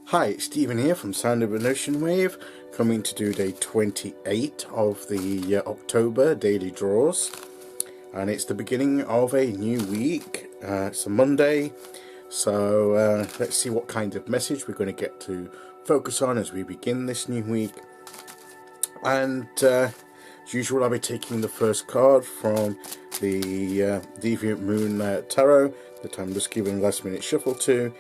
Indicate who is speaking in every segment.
Speaker 1: Hi, it's Stephen here from Sound of an Ocean Wave, coming to do day 28 of the October daily draws. And it's the beginning of a new week. It's a Monday, so let's see what kind of message we're going to get to focus on as we begin this new week. And as usual, I'll be taking the first card from the Deviant Moon Tarot that I'm just giving last minute shuffle to.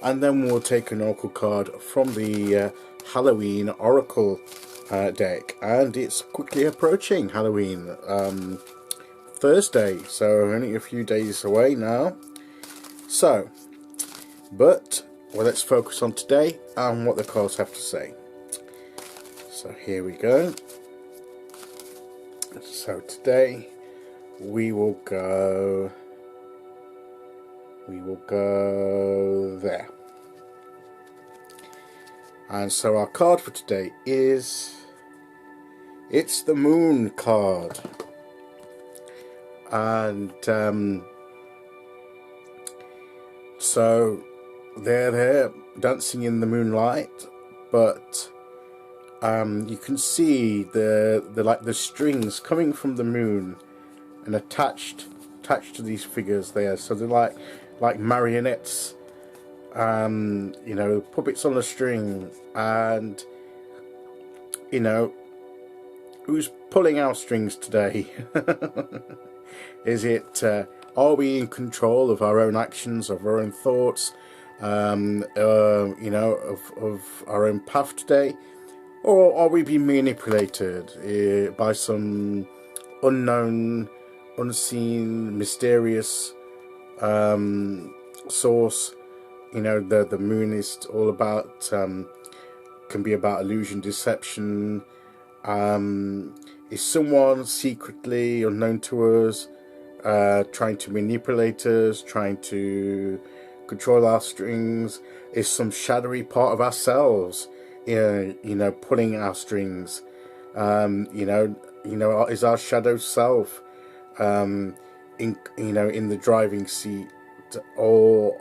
Speaker 1: And then we'll take an oracle card from the Halloween Oracle deck. And it's quickly approaching Halloween. Thursday, so only a few days away now. So, let's focus on today and what the cards have to say. So here we go. So today we will go there. And so our card for today it's the Moon card. And so they're there dancing in the moonlight, but you can see the strings coming from the moon and attached to these figures there. So they're like marionettes, puppets on a string. And who's pulling our strings today? Is it are we in control of our own actions, of our own thoughts, of our own path today, or are we being manipulated by some unknown, unseen, mysterious source? The moon is all about can be about illusion, deception. Is someone secretly unknown to us trying to manipulate us, trying to control our strings? Is some shadowy part of ourselves pulling our strings? Is our shadow self in the driving seat, or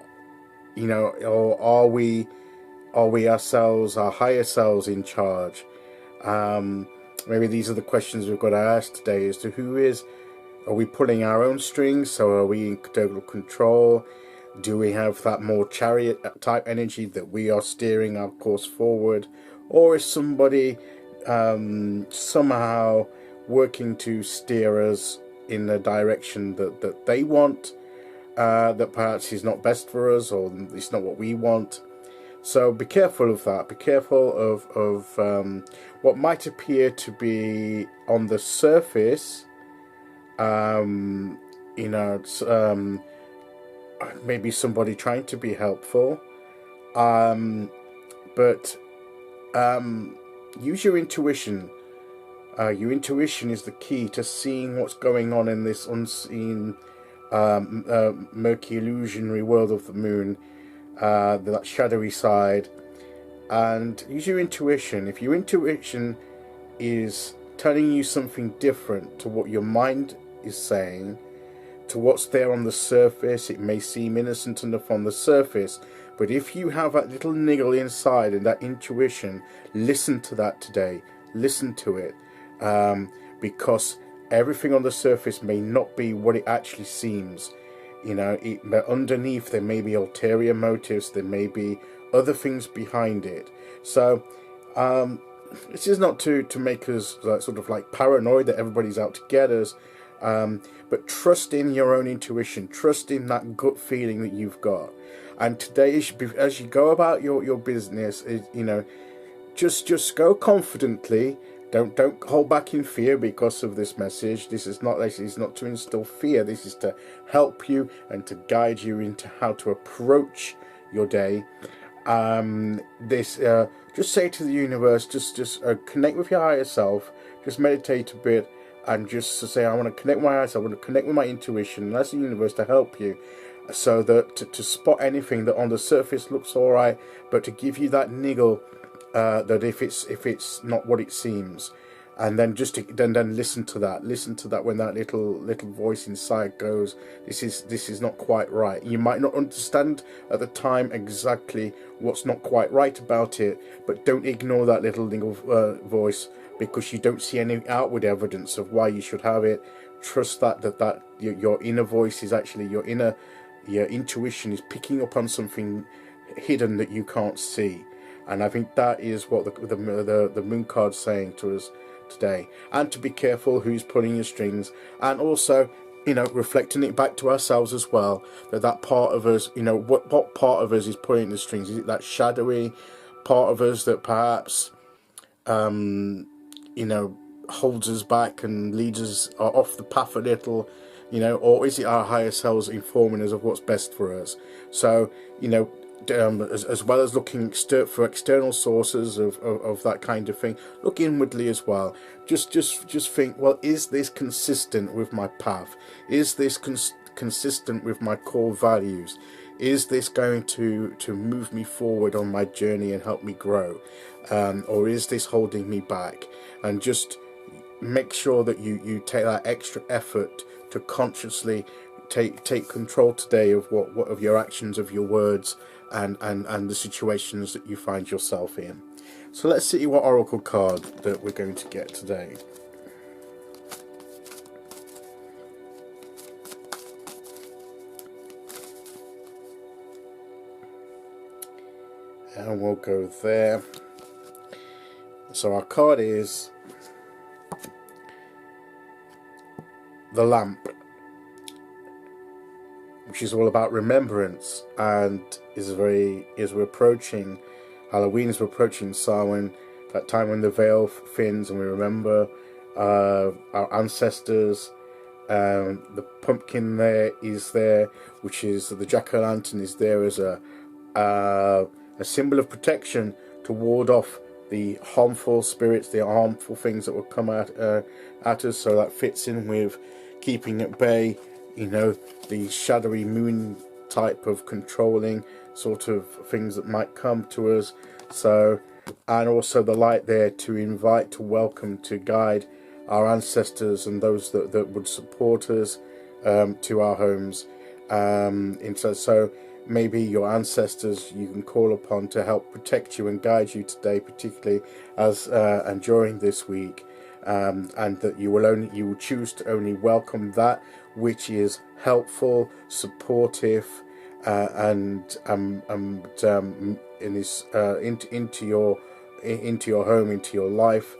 Speaker 1: are we ourselves, our higher selves, in charge? Maybe these are the questions we've got to ask today, as to are we pulling our own strings? So are we in total control? Do we have that more chariot type energy that we are steering our course forward? Or is somebody somehow working to steer us in a direction that they want, that perhaps is not best for us, or it's not what we want? So be careful of that. Be careful of what might appear to be on the surface, maybe somebody trying to be helpful, but use your intuition. Your intuition is the key to seeing what's going on in this unseen, murky, illusionary world of the moon. That shadowy side. And use your intuition. If your intuition is telling you something different to what your mind is saying, to what's there on the surface, it may seem innocent enough on the surface, but if you have that little niggle inside and that intuition, listen to that today. Listen to it, because everything on the surface may not be what it actually seems. But underneath there may be ulterior motives, there may be other things behind it. So this is not to make us sort of like paranoid that everybody's out to get us, but trust in your own intuition, trust in that gut feeling that you've got. And today, as you go about your business, just go confidently. Don't hold back in fear because of this message. This is not to instill fear. This is to help you and to guide you into how to approach your day. Just say to the universe, just connect with your higher self. Just meditate a bit and just say, I want to connect with my higher self. I want to connect with my intuition. And ask the universe to help you, so that to spot anything that on the surface looks all right, but to give you that niggle. That if it's not what it seems, and then just then listen to that when that little voice inside goes, this is not quite right. You might not understand at the time exactly what's not quite right about it, but don't ignore that little voice because you don't see any outward evidence of why you should have it. Trust that your inner voice is actually your intuition is picking up on something hidden that you can't see. And I think that is what the moon card's saying to us today. And to be careful who's pulling your strings, and also, reflecting it back to ourselves as well, that part of us, what part of us is pulling the strings? Is it that shadowy part of us that perhaps holds us back and leads us off the path a little, or is it our higher selves informing us of what's best for us? So, as well as looking for external sources of that kind of thing, look inwardly as well. Just think, well, is this consistent with my path? Is this consistent with my core values? Is this going to move me forward on my journey and help me grow? Or is this holding me back? And just make sure that you take that extra effort to consciously take control today of what of your actions, of your words, and the situations that you find yourself in. So let's see what oracle card that we're going to get today. And we'll go there. So our card is the lamp, which is all about remembrance, and as we're approaching Halloween, as we're approaching Samhain, that time when the veil thins and we remember our ancestors. The pumpkin is there, which is the jack-o'-lantern is there as a symbol of protection to ward off the harmful spirits, the harmful things that will come at us. So that fits in with keeping at bay, the shadowy moon type of controlling sort of things that might come to us. So, and also the light there to invite, to welcome, to guide our ancestors and those that would support us to our homes. So maybe your ancestors you can call upon to help protect you and guide you today, particularly as and during this week, and that you will choose to only welcome that which is helpful, supportive, and into your home, into your life,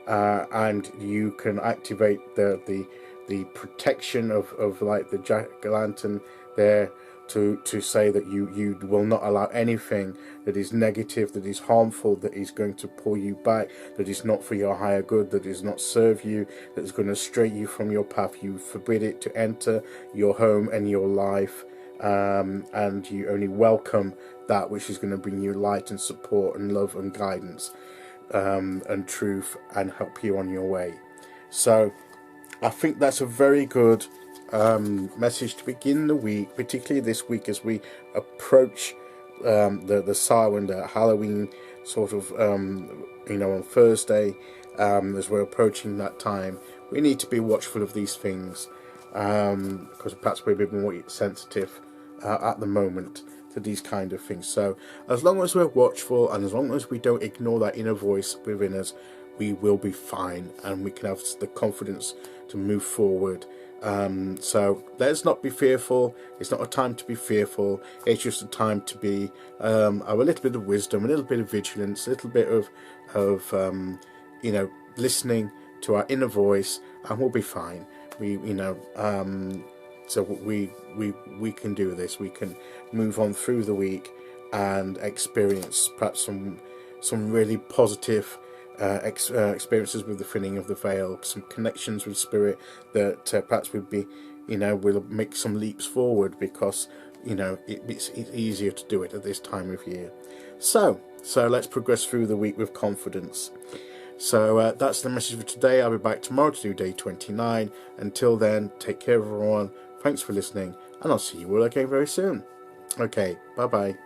Speaker 1: and you can activate the protection of like the jack-o'-lantern there to say that you will not allow anything that is negative, that is harmful, that is going to pull you back, that is not for your higher good, that does not serve you, that is going to stray you from your path. You forbid it to enter your home and your life, and you only welcome that which is going to bring you light and support and love and guidance, and truth, and help you on your way. So I think that's a very good message to begin the week, particularly this week as we approach the Samhain, the Halloween sort of on Thursday, as we're approaching that time. We need to be watchful of these things, because perhaps we're a bit more sensitive at the moment to these kind of things. So as long as we're watchful and as long as we don't ignore that inner voice within us, we will be fine, and we can have the confidence to move forward. So let's not be fearful. It's not a time to be fearful. It's just a time to be have a little bit of wisdom, a little bit of vigilance, a little bit of listening to our inner voice, and we'll be fine. So we can do this. We can move on through the week and experience perhaps some really positive experiences with the thinning of the veil, some connections with spirit that perhaps would be, will make some leaps forward, because it's easier to do it at this time of year. So let's progress through the week with confidence. So that's the message for today. I'll be back tomorrow to do day 29. Until then, take care of everyone. Thanks for listening, and I'll see you all again very soon. Okay, bye bye.